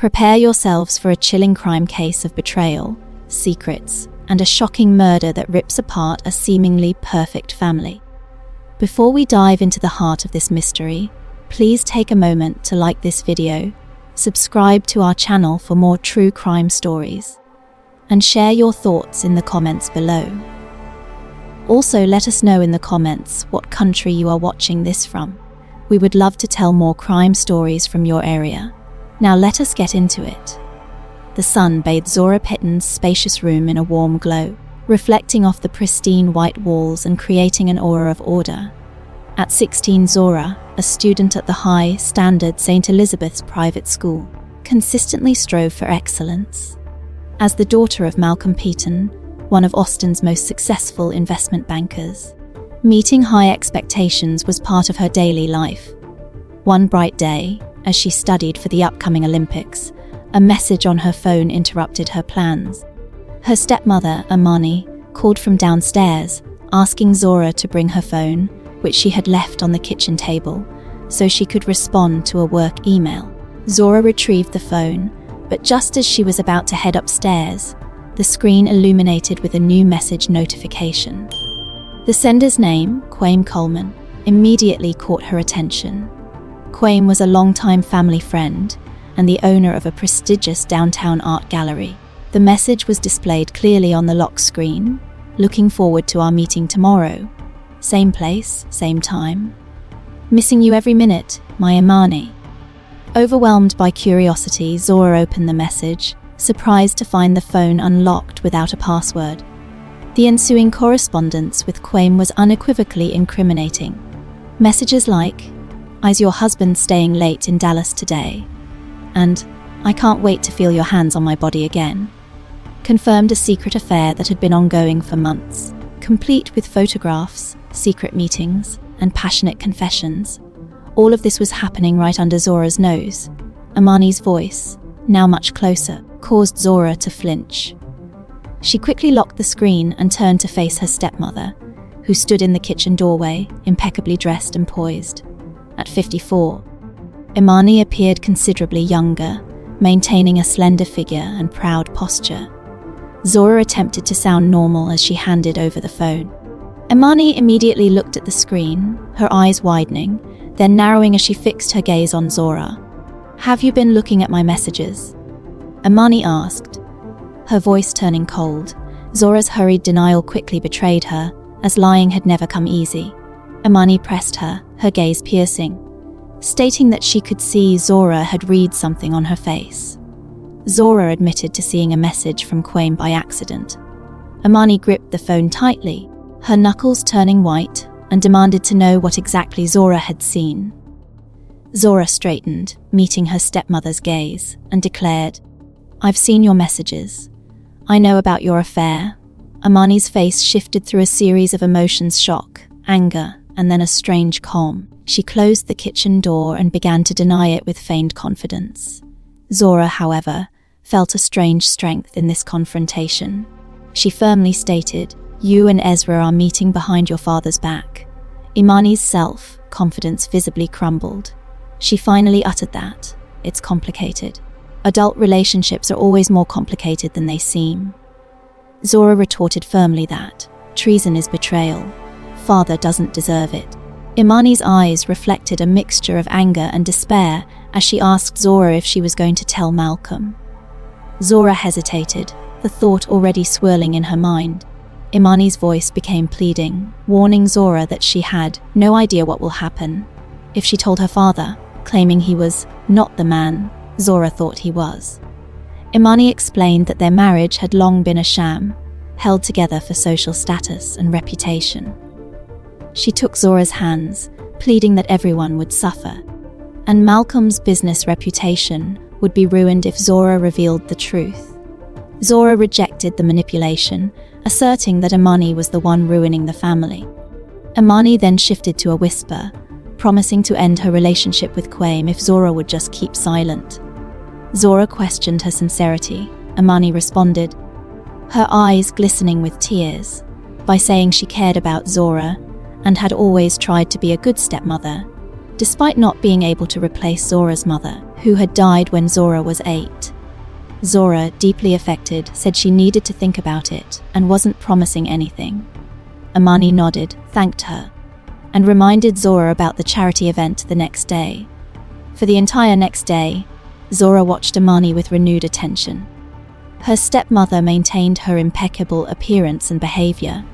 Prepare yourselves for a chilling crime case of betrayal, secrets, and a shocking murder that rips apart a seemingly perfect family. Before we dive into the heart of this mystery, please take a moment to like this video, subscribe to our channel for more true crime stories, and share your thoughts in the comments below. Also, let us know in the comments what country you are watching this from. We would love to tell more crime stories from your area. Now let us get into it. The sun bathed Zora Pitton's spacious room in a warm glow, reflecting off the pristine white walls and creating an aura of order. At 16, Zora, a student at the high standard St. Elizabeth's private school, consistently strove for excellence. As the daughter of Malcolm Pitton, one of Austin's most successful investment bankers, meeting high expectations was part of her daily life. One bright day, as she studied for the upcoming Olympics, a message on her phone interrupted her plans. Her stepmother, Imani, called from downstairs, asking Zora to bring her phone, which she had left on the kitchen table, so she could respond to a work email. Zora retrieved the phone, but just as she was about to head upstairs, the screen illuminated with a new message notification. The sender's name, Kwame Coleman, immediately caught her attention. Kwame was a longtime family friend and the owner of a prestigious downtown art gallery. The message was displayed clearly on the lock screen. Looking forward to our meeting tomorrow. Same place, same time. Missing you every minute, my Imani. Overwhelmed by curiosity, Zora opened the message, surprised to find the phone unlocked without a password. The ensuing correspondence with Kwame was unequivocally incriminating. Messages like, "Is your husband staying late in Dallas today?" and "I can't wait to feel your hands on my body again," confirmed a secret affair that had been ongoing for months, complete with photographs, secret meetings, and passionate confessions. All of this was happening right under Zora's nose. Imani's voice, now much closer, caused Zora to flinch. She quickly locked the screen and turned to face her stepmother, who stood in the kitchen doorway, impeccably dressed and poised. At 54, Imani appeared considerably younger, maintaining a slender figure and proud posture. Zora attempted to sound normal as she handed over the phone. Imani immediately looked at the screen, her eyes widening, then narrowing as she fixed her gaze on Zora. "Have you been looking at my messages?" Imani asked, her voice turning cold. Zora's hurried denial quickly betrayed her, as lying had never come easy. Imani pressed her gaze piercing, stating that she could see Zora had read something on her face. Zora admitted to seeing a message from Kwame by accident. Imani gripped the phone tightly, her knuckles turning white, and demanded to know what exactly Zora had seen. Zora straightened, meeting her stepmother's gaze, and declared, "I've seen your messages. I know about your affair." Imani's face shifted through a series of emotions: shock, anger, and then a strange calm. She closed the kitchen door and began to deny it with feigned confidence. Zora, however, felt a strange strength in this confrontation. She firmly stated, "You and Ezra are meeting behind your father's back." Imani's self-confidence visibly crumbled. She finally uttered that, "It's complicated. Adult relationships are always more complicated than they seem." Zora retorted firmly that treason is betrayal. Father doesn't deserve it. Imani's eyes reflected a mixture of anger and despair as she asked Zora if she was going to tell Malcolm. Zora hesitated, the thought already swirling in her mind. Imani's voice became pleading, warning Zora that she had no idea what will happen. If she told her father, claiming he was not the man Zora thought he was. Imani explained that their marriage had long been a sham, held together for social status and reputation. She took Zora's hands, pleading that everyone would suffer, and Malcolm's business reputation would be ruined if Zora revealed the truth. Zora rejected the manipulation, asserting that Imani was the one ruining the family. Imani then shifted to a whisper, promising to end her relationship with Kwame if Zora would just keep silent. Zora questioned her sincerity. Imani responded, her eyes glistening with tears, by saying she cared about Zora and had always tried to be a good stepmother, despite not being able to replace Zora's mother, who had died when Zora was 8. Zora, deeply affected, said she needed to think about it and wasn't promising anything. Imani nodded, thanked her, and reminded Zora about the charity event the next day. For the entire next day, Zora watched Imani with renewed attention. Her stepmother maintained her impeccable appearance and behavior,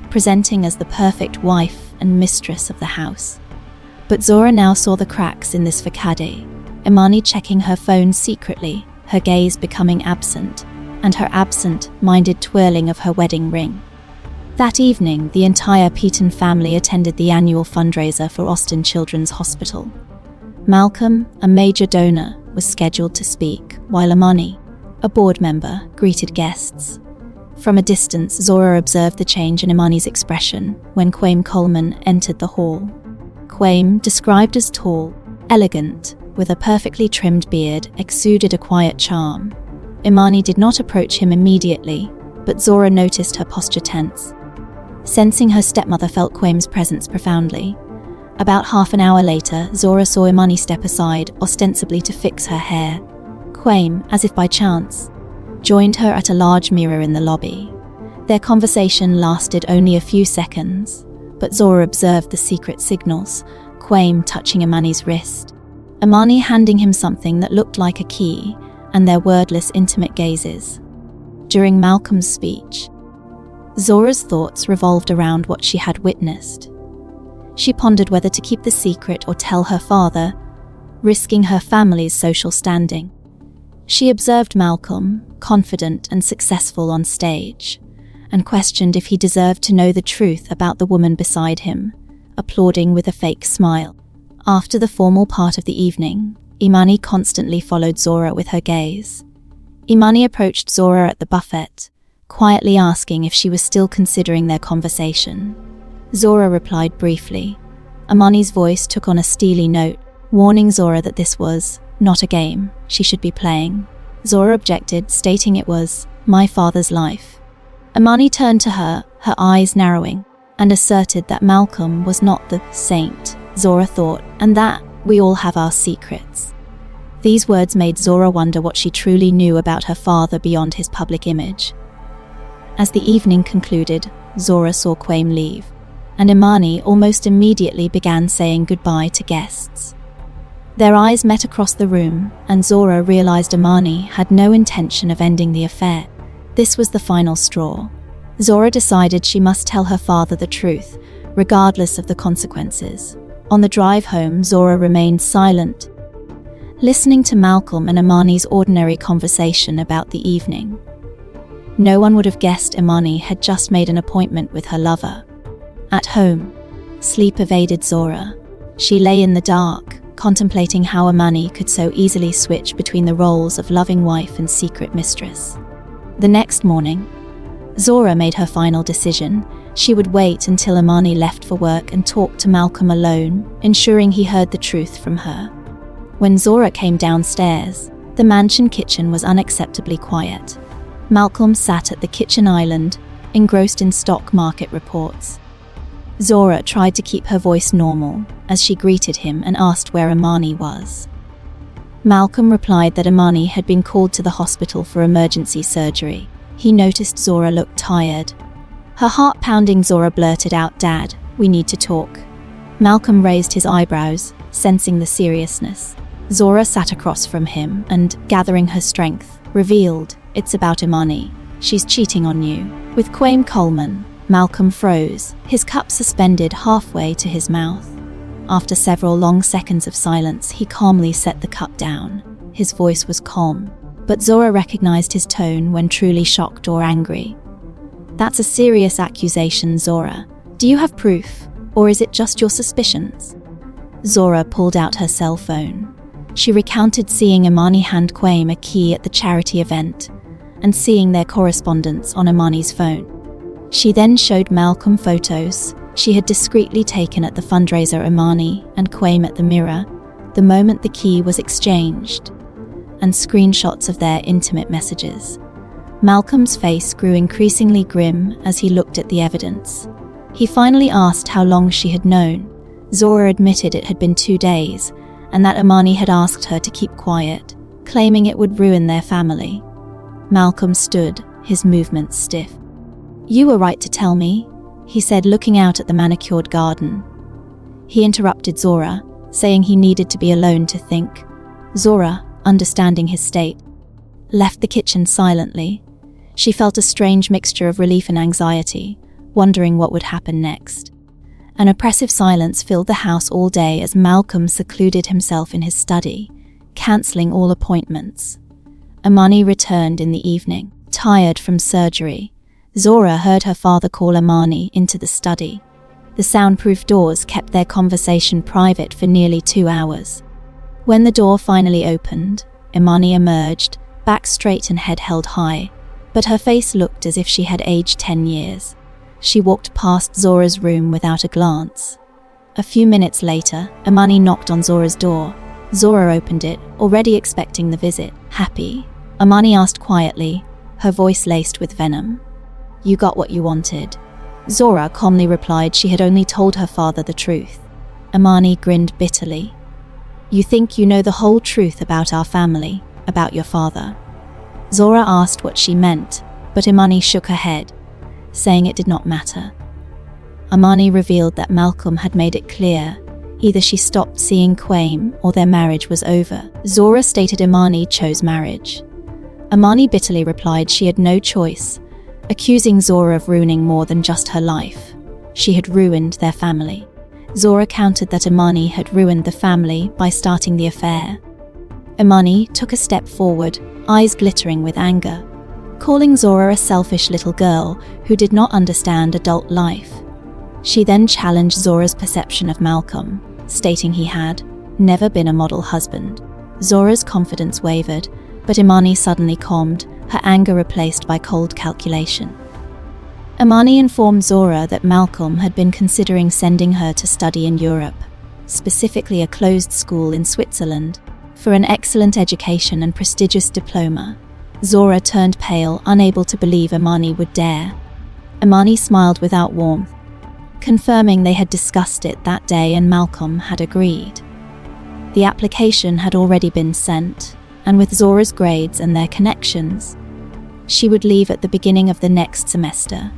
presenting as the perfect wife and mistress of the house. But Zora now saw the cracks in this facade, Imani checking her phone secretly, her gaze becoming absent, and her absent-minded twirling of her wedding ring. That evening, the entire Peaton family attended the annual fundraiser for Austin Children's Hospital. Malcolm, a major donor, was scheduled to speak, while Imani, a board member, greeted guests. From a distance, Zora observed the change in Imani's expression when Kwame Coleman entered the hall. Kwame, described as tall, elegant, with a perfectly trimmed beard, exuded a quiet charm. Imani did not approach him immediately, but Zora noticed her posture tense. Sensing her stepmother felt Kwame's presence profoundly. About half an hour later, Zora saw Imani step aside, ostensibly to fix her hair. Kwame, as if by chance, joined her at a large mirror in the lobby. Their conversation lasted only a few seconds, but Zora observed the secret signals, Kwame touching Imani's wrist, Imani handing him something that looked like a key, and their wordless, intimate gazes. During Malcolm's speech, Zora's thoughts revolved around what she had witnessed. She pondered whether to keep the secret or tell her father, risking her family's social standing. She observed Malcolm, confident and successful on stage, and questioned if he deserved to know the truth about the woman beside him, applauding with a fake smile. After the formal part of the evening, Imani constantly followed Zora with her gaze. Imani approached Zora at the buffet, quietly asking if she was still considering their conversation. Zora replied briefly. Imani's voice took on a steely note, warning Zora that this was not a game she should be playing. Zora objected, stating it was my father's life. Imani turned to her, her eyes narrowing, and asserted that Malcolm was not the saint Zora thought, and that we all have our secrets. These words made Zora wonder what she truly knew about her father beyond his public image. As the evening concluded, Zora saw Kwame leave, and Imani almost immediately began saying goodbye to guests. Their eyes met across the room, and Zora realized Imani had no intention of ending the affair. This was the final straw. Zora decided she must tell her father the truth, regardless of the consequences. On the drive home, Zora remained silent, listening to Malcolm and Imani's ordinary conversation about the evening. No one would have guessed Imani had just made an appointment with her lover. At home, sleep evaded Zora. She lay in the dark, contemplating how Imani could so easily switch between the roles of loving wife and secret mistress. The next morning, Zora made her final decision. She would wait until Imani left for work and talk to Malcolm alone, ensuring he heard the truth from her. When Zora came downstairs, the mansion kitchen was unacceptably quiet. Malcolm sat at the kitchen island, engrossed in stock market reports. Zora tried to keep her voice normal as she greeted him and asked where Imani was. Malcolm replied that Imani had been called to the hospital for emergency surgery. He noticed Zora looked tired. Her heart pounding, Zora blurted out, "Dad, we need to talk." Malcolm raised his eyebrows, sensing the seriousness. Zora sat across from him and, gathering her strength, revealed, "It's about Imani. She's cheating on you with Kwame Coleman." Malcolm froze, his cup suspended halfway to his mouth. After several long seconds of silence, he calmly set the cup down. His voice was calm, but Zora recognized his tone when truly shocked or angry. "That's a serious accusation, Zora. Do you have proof, or is it just your suspicions?" Zora pulled out her cell phone. She recounted seeing Imani hand Kwame a key at the charity event and seeing their correspondence on Imani's phone. She then showed Malcolm photos she had discreetly taken at the fundraiser Imani and Kwame at the mirror the moment the key was exchanged, and screenshots of their intimate messages. Malcolm's face grew increasingly grim as he looked at the evidence. He finally asked how long she had known. Zora admitted it had been 2 days, and that Imani had asked her to keep quiet, claiming it would ruin their family. Malcolm stood, his movements stiff. "You were right to tell me," he said, looking out at the manicured garden. He interrupted Zora, saying he needed to be alone to think. Zora, understanding his state, left the kitchen silently. She felt a strange mixture of relief and anxiety, wondering what would happen next. An oppressive silence filled the house all day as Malcolm secluded himself in his study, cancelling all appointments. Imani returned in the evening, tired from surgery. Zora heard her father call Imani into the study. The soundproof doors kept their conversation private for nearly 2 hours. When the door finally opened, Imani emerged, back straight and head held high, but her face looked as if she had aged 10 years. She walked past Zora's room without a glance. A few minutes later, Imani knocked on Zora's door. Zora opened it, already expecting the visit. "Happy?" Imani asked quietly, her voice laced with venom. "You got what you wanted." Zora calmly replied she had only told her father the truth. Imani grinned bitterly. "You think you know the whole truth about our family, about your father?" Zora asked what she meant, but Imani shook her head, saying it did not matter. Imani revealed that Malcolm had made it clear either she stopped seeing Quaim or their marriage was over. Zora stated Imani chose marriage. Imani bitterly replied she had no choice, accusing Zora of ruining more than just her life. She had ruined their family. Zora countered that Imani had ruined the family by starting the affair. Imani took a step forward, eyes glittering with anger, calling Zora a selfish little girl who did not understand adult life. She then challenged Zora's perception of Malcolm, stating he had never been a model husband. Zora's confidence wavered, but Imani suddenly calmed, her anger replaced by cold calculation. Imani informed Zora that Malcolm had been considering sending her to study in Europe, specifically a closed school in Switzerland, for an excellent education and prestigious diploma. Zora turned pale, unable to believe Imani would dare. Imani smiled without warmth, confirming they had discussed it that day and Malcolm had agreed. The application had already been sent, and with Zora's grades and their connections, she would leave at the beginning of the next semester.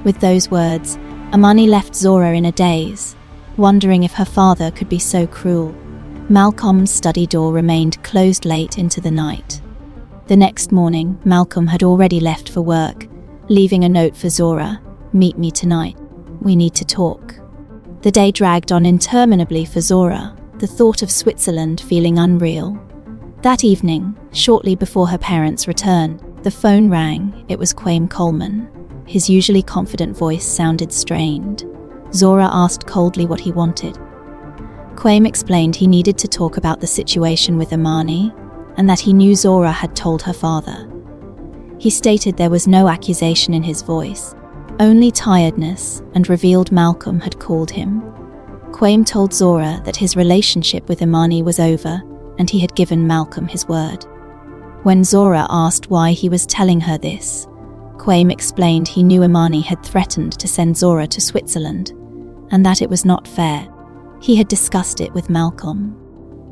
With those words, Imani left Zora in a daze, wondering if her father could be so cruel. Malcolm's study door remained closed late into the night. The next morning, Malcolm had already left for work, leaving a note for Zora: "Meet me tonight. We need to talk." The day dragged on interminably for Zora, the thought of Switzerland feeling unreal. That evening, shortly before her parents returned, the phone rang. It was Quaim Coleman. His usually confident voice sounded strained. Zora asked coldly what he wanted. Quaim explained he needed to talk about the situation with Imani, and that he knew Zora had told her father. He stated there was no accusation in his voice, only tiredness, and revealed Malcolm had called him. Quaim told Zora that his relationship with Imani was over, and he had given Malcolm his word. When Zora asked why he was telling her this, Quaim explained he knew Imani had threatened to send Zora to Switzerland, and that it was not fair. He had discussed it with Malcolm.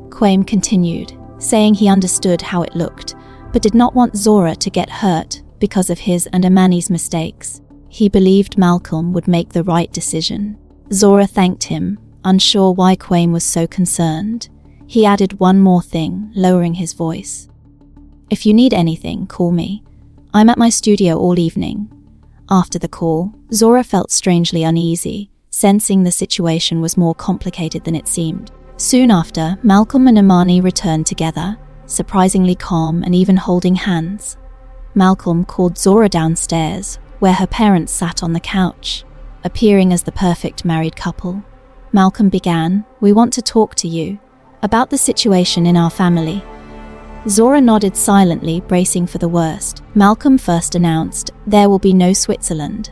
Quaim continued, saying he understood how it looked, but did not want Zora to get hurt because of his and Imani's mistakes. He believed Malcolm would make the right decision. Zora thanked him, unsure why Quaim was so concerned. He added one more thing, lowering his voice. "If you need anything, call me. I'm at my studio all evening." After the call, Zora felt strangely uneasy, sensing the situation was more complicated than it seemed. Soon after, Malcolm and Imani returned together, surprisingly calm and even holding hands. Malcolm called Zora downstairs, where her parents sat on the couch, appearing as the perfect married couple. Malcolm began, "We want to talk to you about the situation in our family." Zora nodded silently, bracing for the worst. Malcolm first announced, "There will be no Switzerland."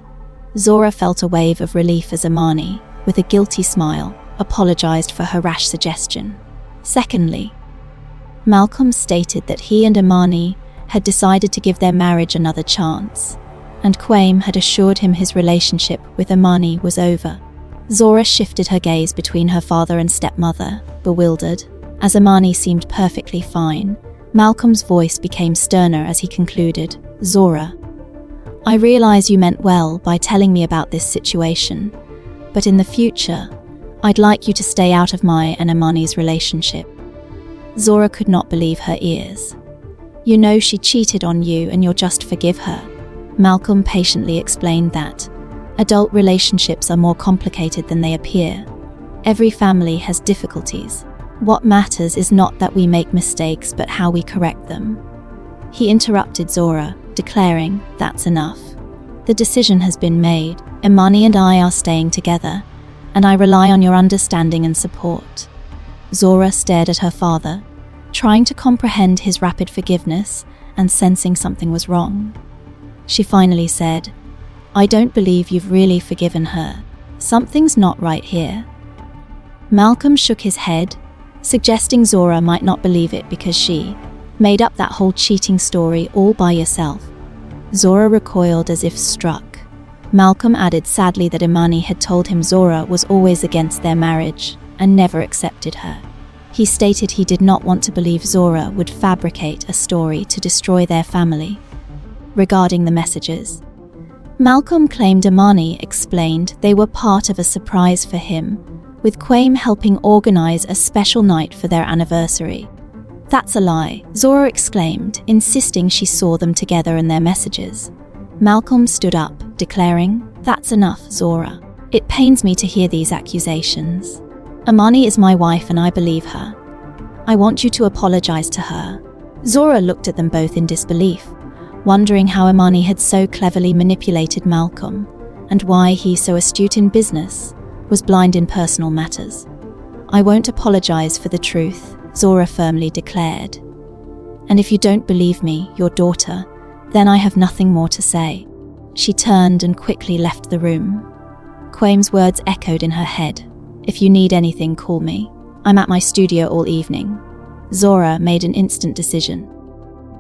Zora felt a wave of relief as Imani, with a guilty smile, apologized for her rash suggestion. Secondly, Malcolm stated that he and Imani had decided to give their marriage another chance, and Quaim had assured him his relationship with Imani was over. Zora shifted her gaze between her father and stepmother, bewildered. As Imani seemed perfectly fine, Malcolm's voice became sterner as he concluded, "Zora, I realize you meant well by telling me about this situation, but in the future, I'd like you to stay out of my and Imani's relationship." Zora could not believe her ears. "You know she cheated on you and you'll just forgive her." Malcolm patiently explained that adult relationships are more complicated than they appear. Every family has difficulties. What matters is not that we make mistakes, but how we correct them. He interrupted Zora, declaring, "That's enough. The decision has been made. Imani and I are staying together, and I rely on your understanding and support." Zora stared at her father, trying to comprehend his rapid forgiveness and sensing something was wrong. She finally said, "I don't believe you've really forgiven her. Something's not right here." Malcolm shook his head, suggesting Zora might not believe it because she made up that whole cheating story all by yourself. Zora recoiled as if struck. Malcolm added sadly that Imani had told him Zora was always against their marriage and never accepted her. He stated he did not want to believe Zora would fabricate a story to destroy their family. Regarding the messages, Malcolm claimed Imani explained they were part of a surprise for him, with Quaim helping organize a special night for their anniversary. "That's a lie," Zora exclaimed, insisting she saw them together in their messages. Malcolm stood up, declaring, "That's enough, Zora. It pains me to hear these accusations. Imani is my wife and I believe her. I want you to apologize to her." Zora looked at them both in disbelief, wondering how Imani had so cleverly manipulated Malcolm, and why he, so astute in business, was blind in personal matters. "I won't apologize for the truth," Zora firmly declared. "And if you don't believe me, your daughter, then I have nothing more to say." She turned and quickly left the room. Quaim's words echoed in her head. "If you need anything, call me. I'm at my studio all evening." Zora made an instant decision.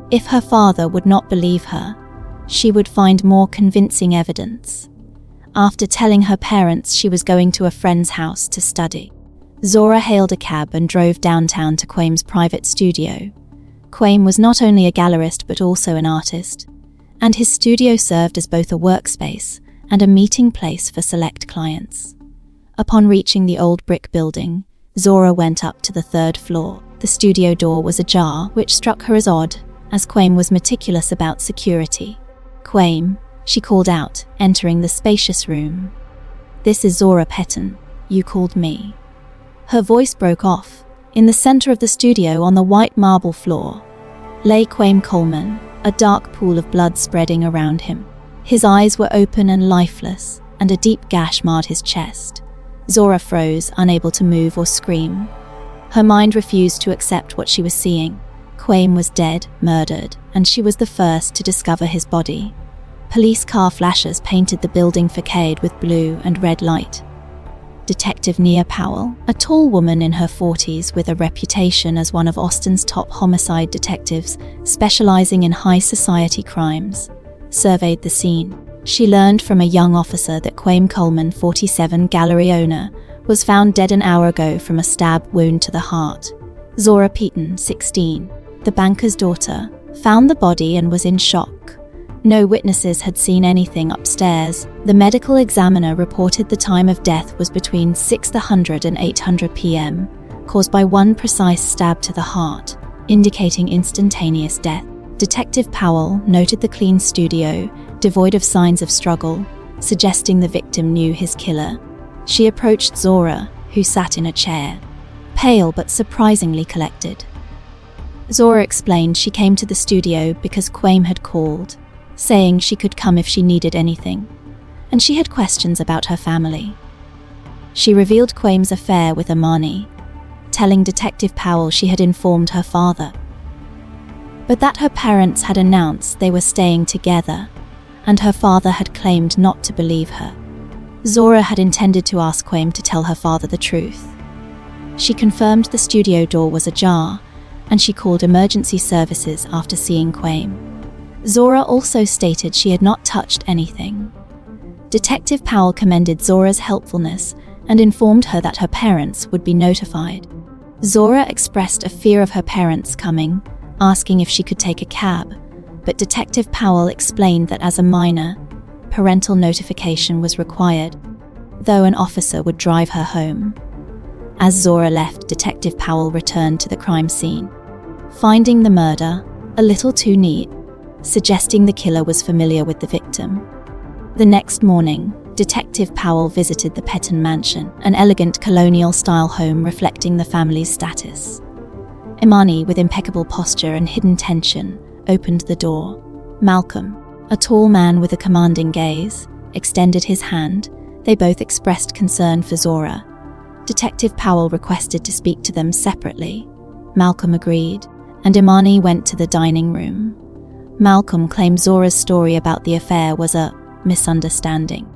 If her father would not believe her, she would find more convincing evidence. After telling her parents she was going to a friend's house to study, Zora hailed a cab and drove downtown to Quaim's private studio. Quaim was not only a gallerist but also an artist, and his studio served as both a workspace and a meeting place for select clients. Upon reaching the old brick building, Zora went up to the 3rd floor. The studio door was ajar, which struck her as odd, as Quaim was meticulous about security. "Quaim," she called out, entering the spacious room. "This is Zora Petton. You called me." Her voice broke off. In the center of the studio, on the white marble floor, lay Quaim Coleman, a dark pool of blood spreading around him. His eyes were open and lifeless, and a deep gash marred his chest. Zora froze, unable to move or scream. Her mind refused to accept what she was seeing. Quaim was dead, murdered, and she was the first to discover his body. Police car flashes painted the building facade with blue and red light. Detective Nia Powell, a tall woman in her 40s with a reputation as one of Austin's top homicide detectives specializing in high society crimes, surveyed the scene. She learned from a young officer that Quaim Coleman, 47, gallery owner, was found dead an hour ago from a stab wound to the heart. Zora Petton, 16, the banker's daughter, found the body and was in shock. No witnesses had seen anything upstairs. The medical examiner reported the time of death was between 6:00 and 8:00 p.m., caused by one precise stab to the heart, indicating instantaneous death. Detective Powell noted the clean studio, devoid of signs of struggle, suggesting the victim knew his killer. She approached Zora, who sat in a chair, pale but surprisingly collected. Zora explained she came to the studio because Quaim had called, saying she could come if she needed anything, and she had questions about her family. She revealed Quaim's affair with Imani, telling Detective Powell she had informed her father, but that her parents had announced they were staying together, and her father had claimed not to believe her. Zora had intended to ask Quaim to tell her father the truth. She confirmed the studio door was ajar, and she called emergency services after seeing Quaim. Zora also stated she had not touched anything. Detective Powell commended Zora's helpfulness and informed her that her parents would be notified. Zora expressed a fear of her parents coming, asking if she could take a cab, but Detective Powell explained that as a minor, parental notification was required, though an officer would drive her home. As Zora left, Detective Powell returned to the crime scene, finding the murder a little too neat, suggesting the killer was familiar with the victim. The next morning, Detective Powell visited the Petton mansion, an elegant colonial-style home reflecting the family's status. Imani, with impeccable posture and hidden tension, opened the door. Malcolm, a tall man with a commanding gaze, extended his hand. They both expressed concern for Zora. Detective Powell requested to speak to them separately. Malcolm agreed, and Imani went to the dining room. Malcolm claimed Zora's story about the affair was a misunderstanding.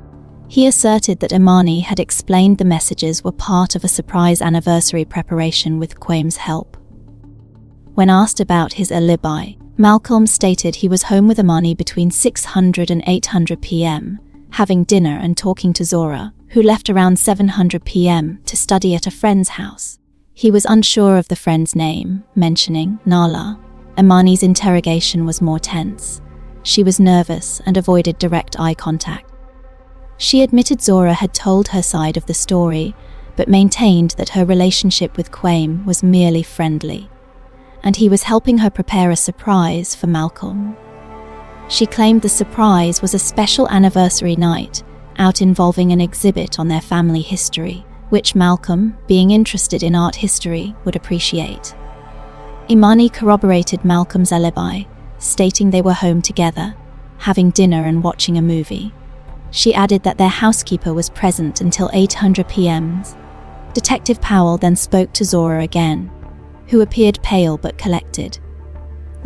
He asserted that Imani had explained the messages were part of a surprise anniversary preparation with Quame's help. When asked about his alibi, Malcolm stated he was home with Imani between 600 and 800 p.m., having dinner and talking to Zora, who left around 700 p.m. to study at a friend's house. He was unsure of the friend's name, mentioning Nala. Imani's interrogation was more tense. She was nervous and avoided direct eye contact. She admitted Zora had told her side of the story, but maintained that her relationship with Quame was merely friendly, and he was helping her prepare a surprise for Malcolm. She claimed the surprise was a special anniversary night out involving an exhibit on their family history, which Malcolm, being interested in art history, would appreciate. Imani corroborated Malcolm's alibi, stating they were home together, having dinner and watching a movie. She added that their housekeeper was present until 800 p.m. Detective Powell then spoke to Zora again, who appeared pale but collected.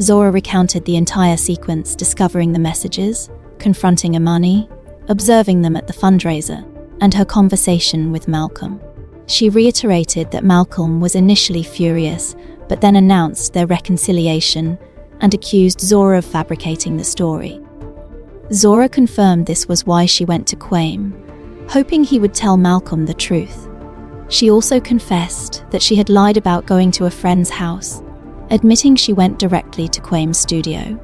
Zora recounted the entire sequence, discovering the messages, confronting Imani, observing them at the fundraiser, and her conversation with Malcolm. She reiterated that Malcolm was initially furious, but then announced their reconciliation and accused Zora of fabricating the story. Zora confirmed this was why she went to Quame, hoping he would tell Malcolm the truth. She also confessed that she had lied about going to a friend's house, admitting she went directly to Quame's studio.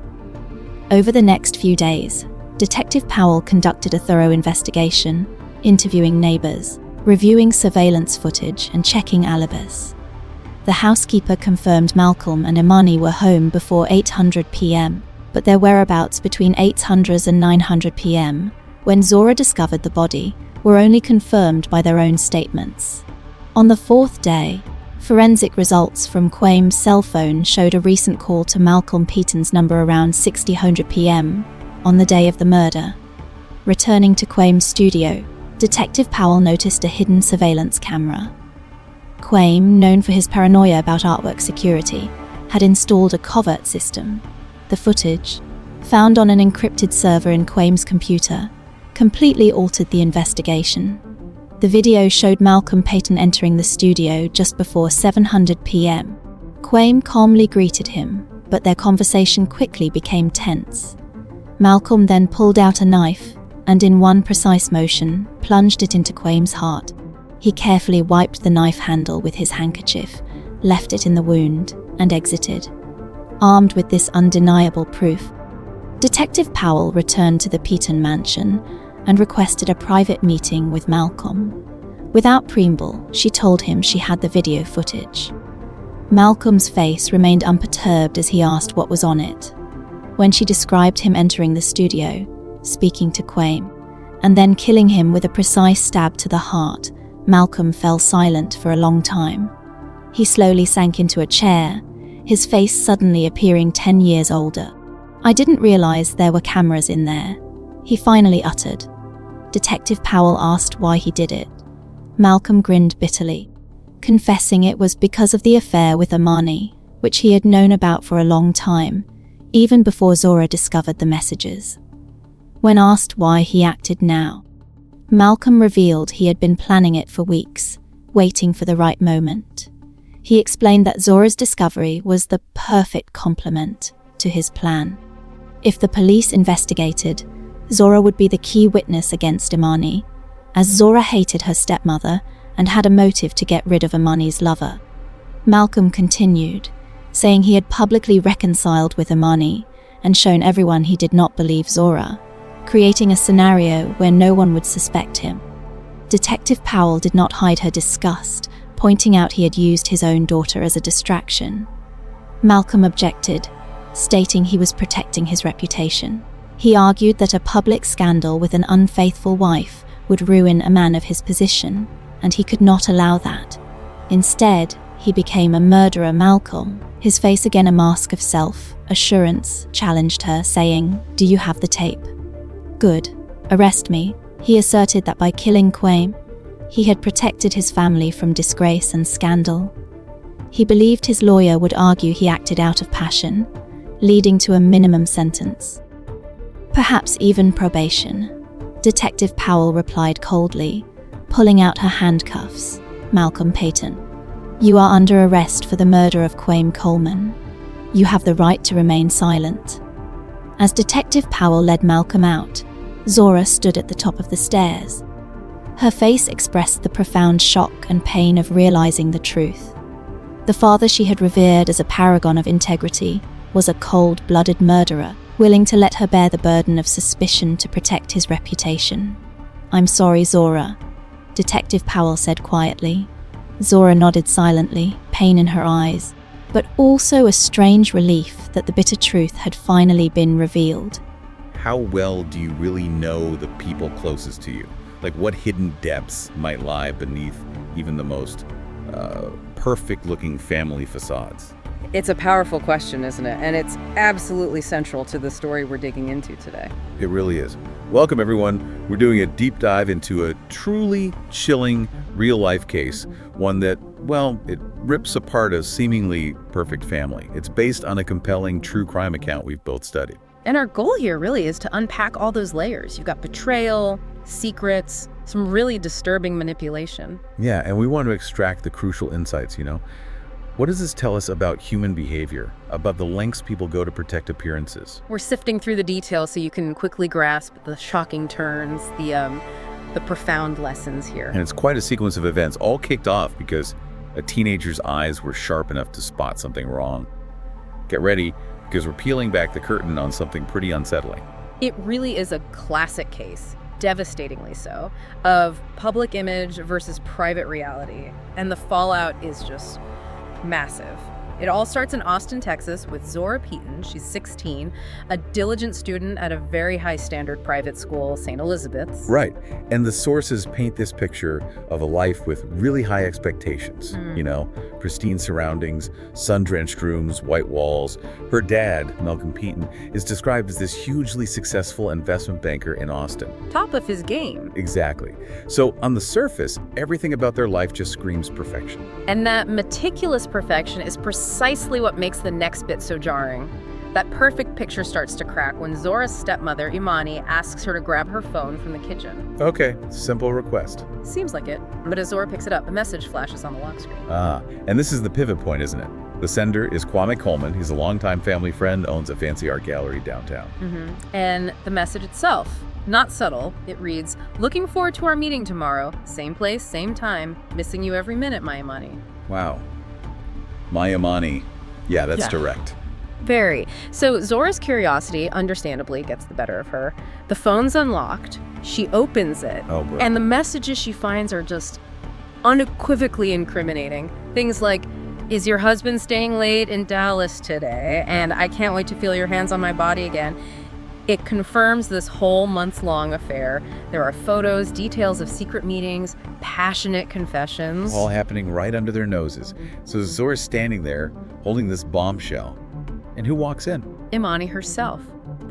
Over the next few days, Detective Powell conducted a thorough investigation, interviewing neighbors, reviewing surveillance footage, and checking alibis. The housekeeper confirmed Malcolm and Imani were home before 800 p.m., but their whereabouts between 800 and 900 p.m., when Zora discovered the body, were only confirmed by their own statements. On the fourth day, forensic results from Quame's cell phone showed a recent call to Malcolm Petton's number around 600 p.m. on the day of the murder. Returning to Quame's studio, Detective Powell noticed a hidden surveillance camera. Quame, known for his paranoia about artwork security, had installed a covert system. The footage, found on an encrypted server in Quame's computer, completely altered the investigation. The video showed Malcolm Petton entering the studio just before 700 p.m. Quame calmly greeted him, but their conversation quickly became tense. Malcolm then pulled out a knife and, in one precise motion, plunged it into Quame's heart. He carefully wiped the knife handle with his handkerchief, left it in the wound, and exited. Armed with this undeniable proof, Detective Powell returned to the Petton mansion and requested a private meeting with Malcolm. Without preamble, she told him she had the video footage. Malcolm's face remained unperturbed as he asked what was on it. When she described him entering the studio, speaking to Quame, and then killing him with a precise stab to the heart, Malcolm fell silent for a long time. He slowly sank into a chair, his face suddenly appearing 10 years older. "I didn't realize there were cameras in there," he finally uttered. Detective Powell asked why he did it. Malcolm grinned bitterly, confessing it was because of the affair with Imani, which he had known about for a long time, even before Zora discovered the messages. When asked why he acted now, Malcolm revealed he had been planning it for weeks, waiting for the right moment. He explained that Zora's discovery was the perfect complement to his plan. If the police investigated, Zora would be the key witness against Imani, as Zora hated her stepmother and had a motive to get rid of Imani's lover. Malcolm continued, saying he had publicly reconciled with Imani and shown everyone he did not believe Zora, creating a scenario where no one would suspect him. Detective Powell did not hide her disgust, pointing out he had used his own daughter as a distraction. Malcolm objected, stating he was protecting his reputation. He argued that a public scandal with an unfaithful wife would ruin a man of his position, and he could not allow that. Instead, he became a murderer. Malcolm, his face again a mask of self-assurance, challenged her, saying, "Do you have the tape? Good. Arrest me." He asserted that by killing Quaim, he had protected his family from disgrace and scandal. He believed his lawyer would argue he acted out of passion, leading to a minimum sentence. Perhaps even probation. Detective Powell replied coldly, pulling out her handcuffs. "Malcolm Payton, you are under arrest for the murder of Quaim Coleman. You have the right to remain silent." As Detective Powell led Malcolm out, Zora stood at the top of the stairs. Her face expressed the profound shock and pain of realizing the truth. The father she had revered as a paragon of integrity was a cold-blooded murderer, willing to let her bear the burden of suspicion to protect his reputation. "I'm sorry, Zora," Detective Powell said quietly. Zora nodded silently, pain in her eyes, but also a strange relief that the bitter truth had finally been revealed. How well do you really know the people closest to you? Like, what hidden depths might lie beneath even the most perfect-looking family facades? It's a powerful question, isn't it? And it's absolutely central to the story we're digging into today. It really is. Welcome, everyone. We're doing a deep dive into a truly chilling real-life case, one that, well, it rips apart a seemingly perfect family. It's based on a compelling true crime account we've both studied. And our goal here really is to unpack all those layers. You've got betrayal, secrets, some really disturbing manipulation. Yeah, and we want to extract the crucial insights, What does this tell us about human behavior, about the lengths people go to protect appearances? We're sifting through the details so you can quickly grasp the shocking turns, the profound lessons here. And it's quite a sequence of events, all kicked off because a teenager's eyes were sharp enough to spot something wrong. Get ready, because we're peeling back the curtain on something pretty unsettling. It really is a classic case, devastatingly so, of public image versus private reality. And the fallout is just massive. It all starts in Austin, Texas, with Zora Peyton. She's 16, a diligent student at a very high-standard private school, St. Elizabeth's. Right. And the sources paint this picture of a life with really high expectations. Pristine surroundings, sun-drenched rooms, white walls. Her dad, Malcolm Peyton, is described as this hugely successful investment banker in Austin. Top of his game. Exactly. So on the surface, everything about their life just screams perfection. And that meticulous perfection is precisely what makes the next bit so jarring. That perfect picture starts to crack when Zora's stepmother, Imani, asks her to grab her phone from the kitchen. Okay, simple request. Seems like it, but as Zora picks it up, a message flashes on the lock screen. And this is the pivot point, isn't it? The sender is Kwame Coleman. He's a longtime family friend, owns a fancy art gallery downtown. And the message itself, not subtle, it reads, "Looking forward to our meeting tomorrow. Same place, same time. Missing you every minute, my Imani." Wow. My Imani. Yeah, that's direct. Very. So Zora's curiosity, understandably, gets the better of her. The phone's unlocked. She opens it. Oh, bro. And the messages she finds are just unequivocally incriminating. Things like, "Is your husband staying late in Dallas today? And I can't wait to feel your hands on my body again." It confirms this whole months-long affair. There are photos, details of secret meetings, passionate confessions. All happening right under their noses. So Zora's standing there, holding this bombshell. And who walks in? Imani herself.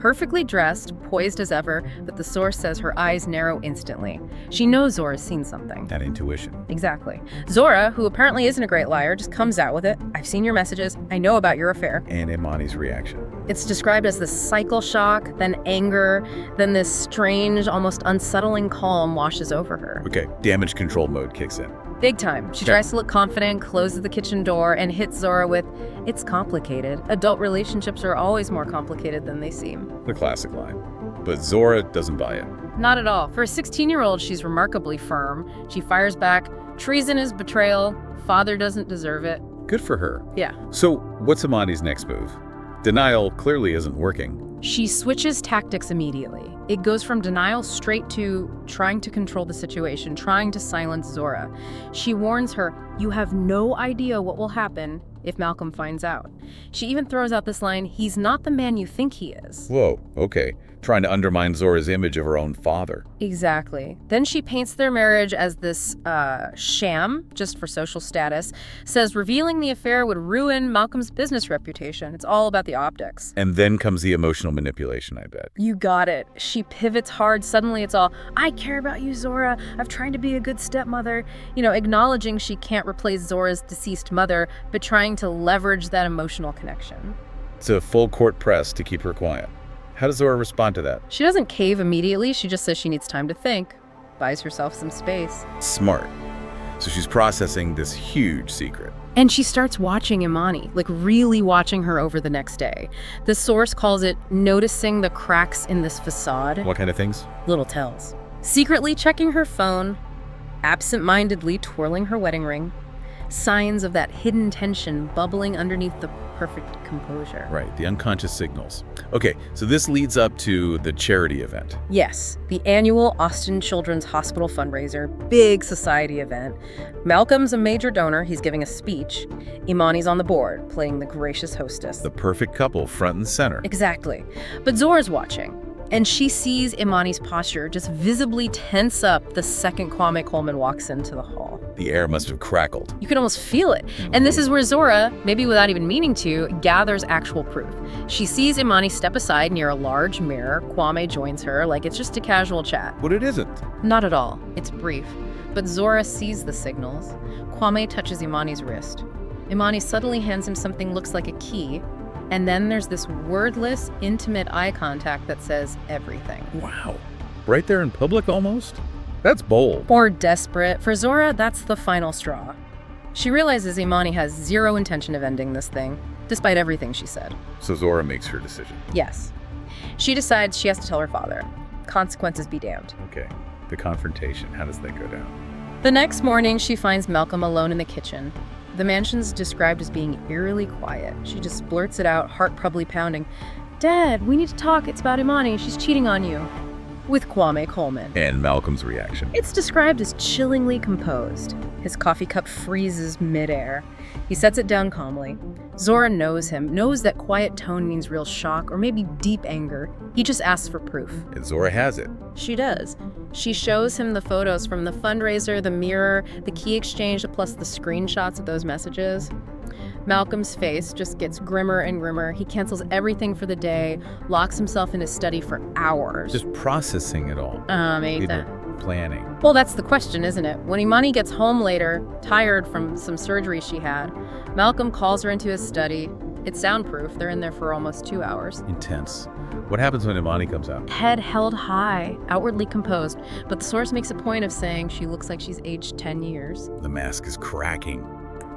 Perfectly dressed, poised as ever, but the source says her eyes narrow instantly. She knows Zora's seen something. That intuition. Exactly. Zora, who apparently isn't a great liar, just comes out with it. "I've seen your messages. I know about your affair." And Imani's reaction. It's described as this cycle shock, then anger, then this strange, almost unsettling calm washes over her. Okay, damage control mode kicks in. Big time. She tries to look confident, closes the kitchen door, and hits Zora with, "It's complicated. Adult relationships are always more complicated than they seem." The classic line. But Zora doesn't buy it. Not at all. For a 16-year-old, she's remarkably firm. She fires back, "Treason is betrayal. Father doesn't deserve it." Good for her. Yeah. So what's Imani's next move? Denial clearly isn't working. She switches tactics immediately. It goes from denial straight to trying to control the situation, trying to silence Zora. She warns her, "You have no idea what will happen if Malcolm finds out." She even throws out this line, "He's not the man you think he is." Whoa, okay. Trying to undermine Zora's image of her own father. Exactly. Then she paints their marriage as this sham, just for social status, says revealing the affair would ruin Malcolm's business reputation. It's all about the optics. And then comes the emotional manipulation, I bet. You got it. She pivots hard. Suddenly it's all, "I care about you, Zora. I'm trying to be a good stepmother." Acknowledging she can't replace Zora's deceased mother, but trying to leverage that emotional connection. It's a full court press to keep her quiet. How does Zora respond to that? She doesn't cave immediately. She just says she needs time to think, buys herself some space. Smart. So she's processing this huge secret. And she starts watching Imani, like really watching her over the next day. The source calls it noticing the cracks in this facade. What kind of things? Little tells. Secretly checking her phone, absent-mindedly twirling her wedding ring, signs of that hidden tension bubbling underneath the perfect composure. Right, the unconscious signals. Okay, so this leads up to the charity event. Yes, the annual Austin Children's Hospital fundraiser, big society event. Malcolm's a major donor. He's giving a speech. Imani's on the board, playing the gracious hostess. The perfect couple front and center. Exactly. But Zora's watching, and she sees Imani's posture just visibly tense up the second Kwame Coleman walks into the hall. The air must have crackled. You can almost feel it. And this is where Zora, maybe without even meaning to, gathers actual proof. She sees Imani step aside near a large mirror. Kwame joins her like it's just a casual chat. But it isn't. Not at all. It's brief. But Zora sees the signals. Kwame touches Imani's wrist. Imani suddenly hands him something looks like a key. And then there's this wordless, intimate eye contact that says everything. Wow. Right there in public almost? That's bold. Or desperate. For Zora, that's the final straw. She realizes Imani has zero intention of ending this thing, despite everything she said. So Zora makes her decision. Yes. She decides she has to tell her father. Consequences be damned. Okay. The confrontation, how does that go down? The next morning, she finds Malcolm alone in the kitchen. The mansion's described as being eerily quiet. She just blurts it out, heart probably pounding. "Dad, we need to talk. It's about Imani. She's cheating on you." With Kwame Coleman. And Malcolm's reaction. It's described as chillingly composed. His coffee cup freezes midair. He sets it down calmly. Zora knows him, knows that quiet tone means real shock or maybe deep anger. He just asks for proof. And Zora has it. She does. She shows him the photos from the fundraiser, the mirror, the key exchange, plus the screenshots of those messages. Malcolm's face just gets grimmer and grimmer. He cancels everything for the day, locks himself in his study for hours. Just processing it all. Planning. Well, that's the question, isn't it? When Imani gets home later, tired from some surgery she had, Malcolm calls her into his study. It's soundproof. They're in there for almost 2 hours. Intense. What happens when Imani comes out? Head held high, outwardly composed, but the source makes a point of saying she looks like she's aged 10 years. The mask is cracking.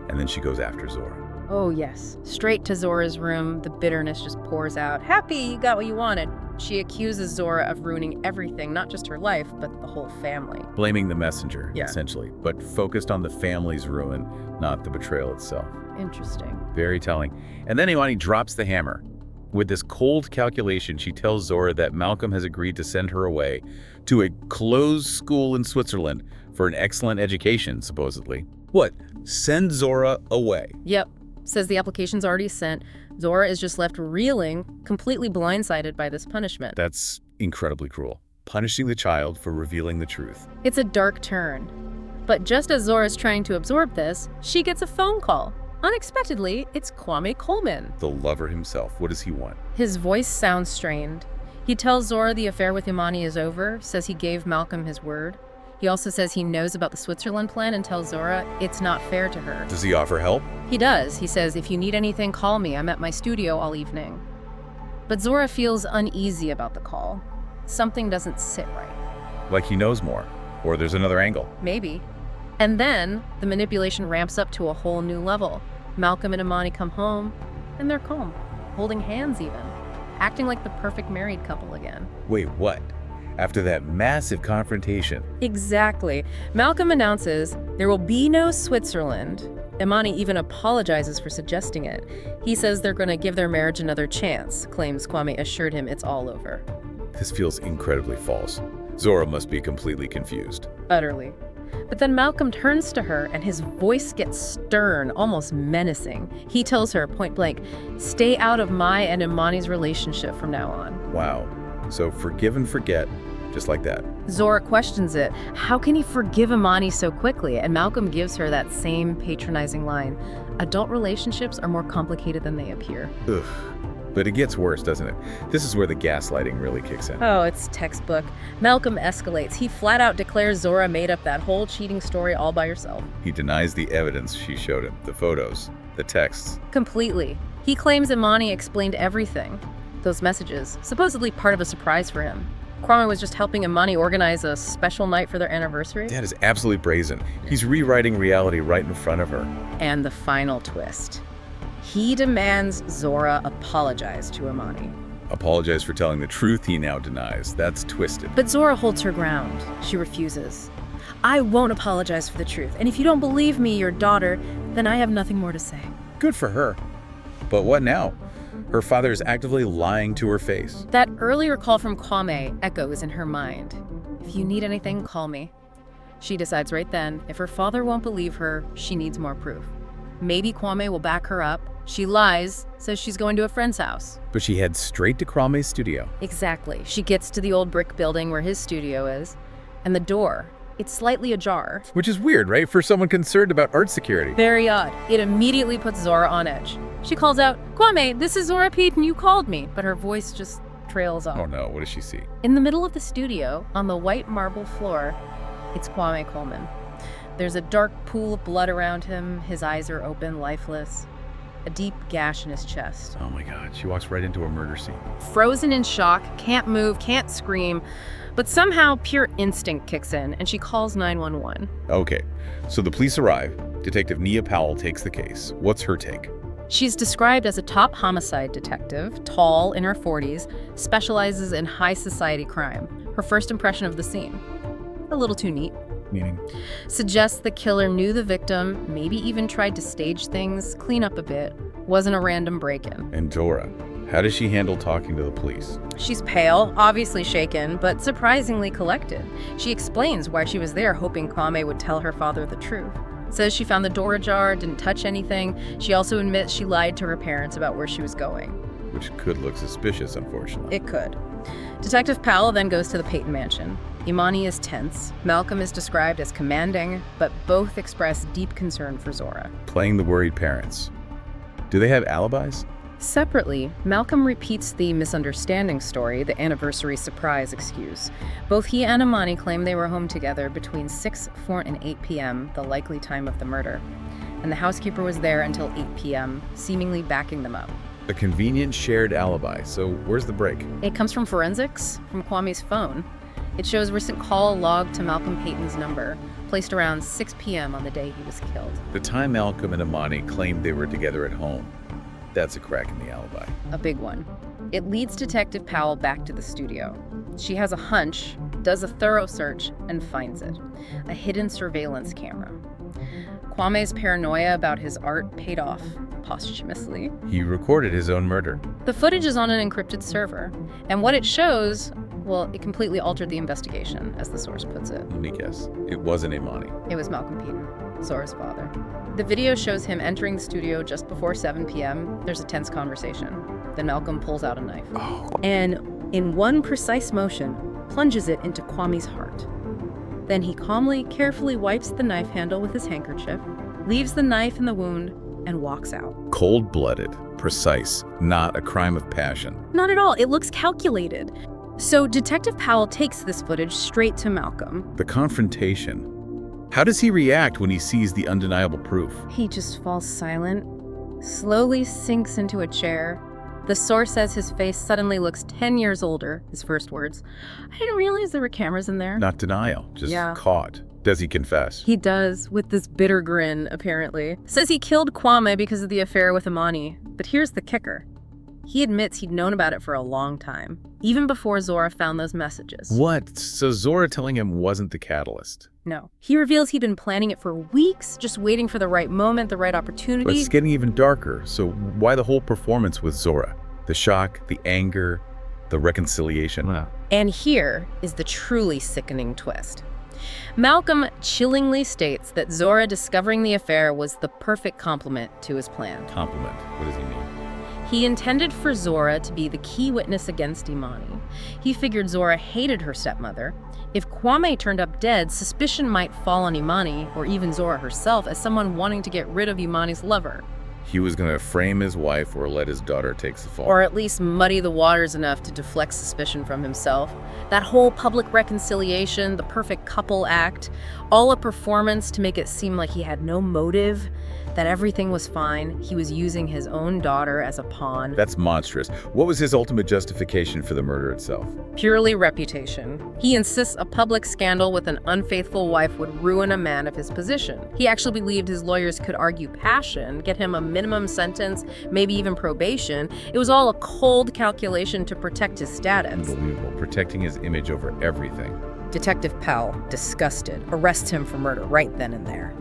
And then she goes after Zora. Oh, yes. Straight to Zora's room, the bitterness just pours out. Happy you got what you wanted. She accuses Zora of ruining everything, not just her life, but the whole family. Blaming the messenger, Yeah. essentially, but focused on the family's ruin, not the betrayal itself. Interesting. Very telling. And then Imani drops the hammer. With this cold calculation, she tells Zora that Malcolm has agreed to send her away to a closed school in Switzerland for an excellent education, supposedly. What? Send Zora away? Yep. Says the application's already sent. Zora is just left reeling, completely blindsided by this punishment. That's incredibly cruel. Punishing the child for revealing the truth. It's a dark turn. But just as Zora's trying to absorb this, she gets a phone call. Unexpectedly, it's Kwame Coleman. The lover himself. What does he want? His voice sounds strained. He tells Zora the affair with Imani is over, says he gave Malcolm his word. He also says he knows about the Switzerland plan and tells Zora it's not fair to her. Does he offer help? He does. He says, if you need anything, call me. I'm at my studio all evening. But Zora feels uneasy about the call. Something doesn't sit right. Like he knows more. Or there's another angle. Maybe. And then the manipulation ramps up to a whole new level. Malcolm and Imani come home, and they're calm, holding hands even, acting like the perfect married couple again. Wait, what? After that massive confrontation. Exactly. Malcolm announces there will be no Switzerland. Imani even apologizes for suggesting it. He says they're going to give their marriage another chance, claims Kwame assured him it's all over. This feels incredibly false. Zora must be completely confused. Utterly. But then Malcolm turns to her and his voice gets stern, almost menacing. He tells her point blank, "Stay out of my and Imani's relationship from now on." Wow. So forgive and forget, just like that. Zora questions it. How can he forgive Imani so quickly? And Malcolm gives her that same patronizing line. Adult relationships are more complicated than they appear. Ugh. But it gets worse, doesn't it? This is where the gaslighting really kicks in. Oh, it's textbook. Malcolm escalates. He flat out declares Zora made up that whole cheating story all by herself. He denies the evidence she showed him, the photos, the texts. Completely. He claims Imani explained everything. Those messages, supposedly part of a surprise for him. Kwame was just helping Imani organize a special night for their anniversary. That is absolutely brazen. He's rewriting reality right in front of her. And the final twist. He demands Zora apologize to Imani. Apologize for telling the truth he now denies. That's twisted. But Zora holds her ground. She refuses. "I won't apologize for the truth, and if you don't believe me, your daughter, then I have nothing more to say." Good for her. But what now? Her father is actively lying to her face. That earlier call from Kwame echoes in her mind. "If you need anything, call me." She decides right then, if her father won't believe her, she needs more proof. Maybe Kwame will back her up. She lies, says she's going to a friend's house. But she heads straight to Kwame's studio. Exactly. She gets to the old brick building where his studio is, and the door, it's slightly ajar. Which is weird, right? For someone concerned about art security. Very odd. It immediately puts Zora on edge. She calls out, "Kwame, this is Zora Pete and you called me," but her voice just trails off. Oh no, what does she see? In the middle of the studio, on the white marble floor, it's Kwame Coleman. There's a dark pool of blood around him. His eyes are open, lifeless. A deep gash in his chest. Oh my God, she walks right into a murder scene. Frozen in shock, can't move, can't scream, but somehow pure instinct kicks in and she calls 911. Okay, so the police arrive. Detective Nia Powell takes the case. What's her take? She's described as a top homicide detective, tall, in her 40s, specializes in high society crime. Her first impression of the scene: a little too neat. Meaning? Suggests the killer knew the victim, maybe even tried to stage things, clean up a bit. Wasn't a random break-in. And Zora, how does she handle talking to the police? She's pale, obviously shaken, but surprisingly collected. She explains why she was there, hoping Kwame would tell her father the truth. Says she found the door ajar, didn't touch anything. She also admits she lied to her parents about where she was going. Which could look suspicious, unfortunately. It could. Detective Powell then goes to the Peyton mansion. Imani is tense. Malcolm is described as commanding, but both express deep concern for Zora. Playing the worried parents. Do they have alibis? Separately, Malcolm repeats the misunderstanding story, the anniversary surprise excuse. Both he and Imani claim they were home together between 6, 4, and 8 p.m., the likely time of the murder. And the housekeeper was there until 8 p.m., seemingly backing them up. A convenient shared alibi, so where's the break? It comes from forensics, from Kwame's phone. It shows recent call logged to Malcolm Peyton's number, placed around 6 p.m. on the day he was killed. The time Malcolm and Imani claimed they were together at home. That's a crack in the alibi. A big one. It leads Detective Powell back to the studio. She has a hunch, does a thorough search, and finds it. A hidden surveillance camera. Kwame's paranoia about his art paid off, posthumously. He recorded his own murder. The footage is on an encrypted server, and what it shows, well, it completely altered the investigation, as the source puts it. Let me guess. It wasn't Imani. It was Malcolm Peyton, Zora's father. The video shows him entering the studio just before 7 p.m. There's a tense conversation. Then Malcolm pulls out a knife. And in one precise motion, plunges it into Kwame's heart. Then he calmly, carefully wipes the knife handle with his handkerchief, leaves the knife in the wound, and walks out. Cold-blooded, precise, not a crime of passion. Not at all. It looks calculated. So Detective Powell takes this footage straight to Malcolm. The confrontation. How does he react when he sees the undeniable proof? He just falls silent, slowly sinks into a chair. The source says his face suddenly looks 10 years older, his first words. "I didn't realize there were cameras in there." Not denial, just Yeah. caught. Does he confess? He does, with this bitter grin, apparently. Says he killed Kwame because of the affair with Imani. But here's the kicker. He admits he'd known about it for a long time, even before Zora found those messages. What? So Zora telling him wasn't the catalyst? No. He reveals he'd been planning it for weeks, just waiting for the right moment, the right opportunity. But it's getting even darker. So why the whole performance with Zora? The shock, the anger, the reconciliation. Wow. And here is the truly sickening twist. Malcolm chillingly states that Zora discovering the affair was the perfect complement to his plan. Compliment. What does he mean? He intended for Zora to be the key witness against Imani. He figured Zora hated her stepmother. If Kwame turned up dead, suspicion might fall on Imani, or even Zora herself, as someone wanting to get rid of Imani's lover. He was going to frame his wife or let his daughter take the fall. Or at least muddy the waters enough to deflect suspicion from himself. That whole public reconciliation, the perfect couple act, all a performance to make it seem like he had no motive, that everything was fine. He was using his own daughter as a pawn. That's monstrous. What was his ultimate justification for the murder itself? Purely reputation. He insists a public scandal with an unfaithful wife would ruin a man of his position. He actually believed his lawyers could argue passion, get him a minimum sentence, maybe even probation. It was all a cold calculation to protect his status. Unbelievable. Protecting his image over everything. Detective Pell, disgusted, arrests him for murder right then and there.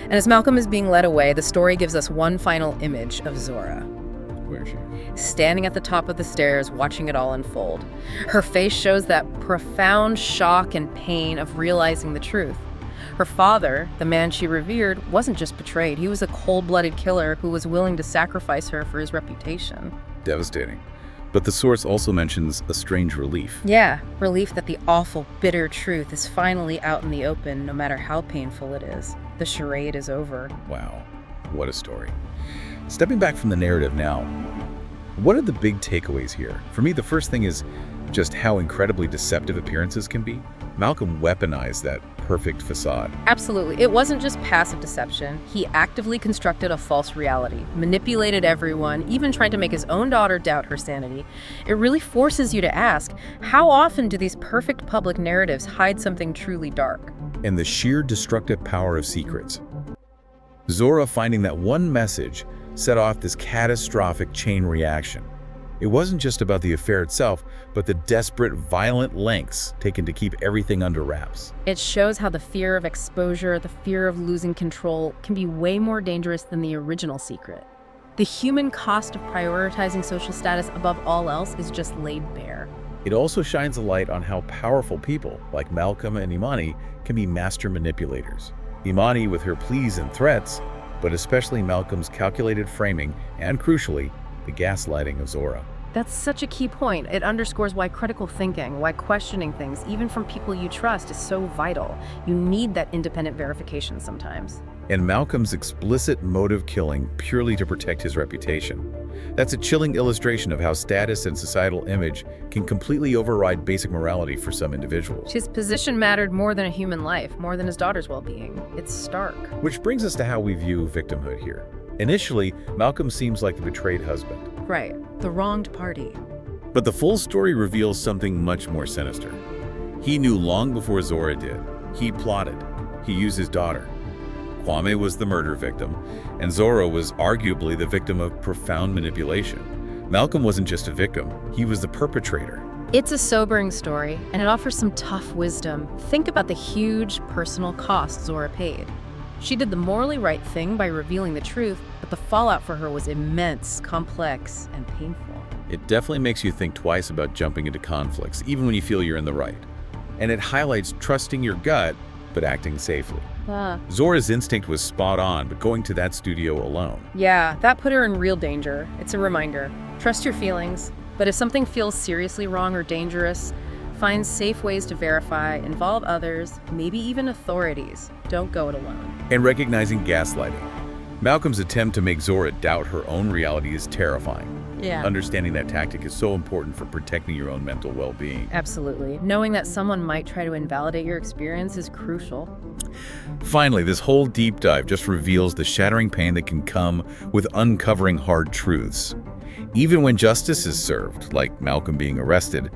And as Malcolm is being led away, the story gives us one final image of Zora. Where is she? Standing at the top of the stairs, watching it all unfold. Her face shows that profound shock and pain of realizing the truth. Her father, the man she revered, wasn't just betrayed. He was a cold-blooded killer who was willing to sacrifice her for his reputation. Devastating. But the source also mentions a strange relief. Yeah, relief that the awful, bitter truth is finally out in the open, no matter how painful it is. The charade is over. Wow, what a story. Stepping back from the narrative now, what are the big takeaways here? For me, the first thing is just how incredibly deceptive appearances can be. Malcolm weaponized that perfect facade. Absolutely. It wasn't just passive deception. He actively constructed a false reality, manipulated everyone, even tried to make his own daughter doubt her sanity. It really forces you to ask, how often do these perfect public narratives hide something truly dark? And the sheer destructive power of secrets. Zora finding that one message set off this catastrophic chain reaction. It wasn't just about the affair itself, but the desperate, violent lengths taken to keep everything under wraps. It shows how the fear of exposure, the fear of losing control, can be way more dangerous than the original secret. The human cost of prioritizing social status above all else is just laid bare. It also shines a light on how powerful people, like Malcolm and Imani, can be master manipulators. Imani with her pleas and threats, but especially Malcolm's calculated framing and, crucially, the gaslighting of Zora. That's such a key point. It underscores why critical thinking, why questioning things, even from people you trust, is so vital. You need that independent verification sometimes. And Malcolm's explicit motive killing purely to protect his reputation. That's a chilling illustration of how status and societal image can completely override basic morality for some individuals. His position mattered more than a human life, more than his daughter's well-being. It's stark. Which brings us to how we view victimhood here. Initially, Malcolm seems like the betrayed husband. Right, the wronged party. But the full story reveals something much more sinister. He knew long before Zora did. He plotted. He used his daughter. Kwame was the murder victim, and Zora was arguably the victim of profound manipulation. Malcolm wasn't just a victim, he was the perpetrator. It's a sobering story, and it offers some tough wisdom. Think about the huge personal cost Zora paid. She did the morally right thing by revealing the truth, but the fallout for her was immense, complex, and painful. It definitely makes you think twice about jumping into conflicts, even when you feel you're in the right. And it highlights trusting your gut, but acting safely. Zora's instinct was spot on, but going to that studio alone. Yeah, that put her in real danger. It's a reminder. Trust your feelings, but if something feels seriously wrong or dangerous, find safe ways to verify, involve others, maybe even authorities. Don't go it alone. And recognizing gaslighting. Malcolm's attempt to make Zora doubt her own reality is terrifying. Yeah. Understanding that tactic is so important for protecting your own mental well-being. Absolutely. Knowing that someone might try to invalidate your experience is crucial. Finally, this whole deep dive just reveals the shattering pain that can come with uncovering hard truths. Even when justice is served, like Malcolm being arrested,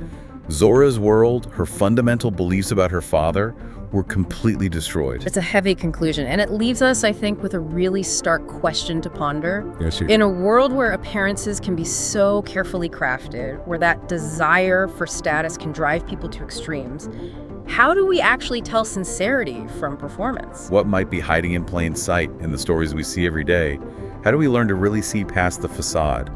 Zora's world, her fundamental beliefs about her father, were completely destroyed. It's a heavy conclusion, and it leaves us, I think, with a really stark question to ponder. Yes, In a world where appearances can be so carefully crafted, where that desire for status can drive people to extremes, how do we actually tell sincerity from performance? What might be hiding in plain sight in the stories we see every day? How do we learn to really see past the facade?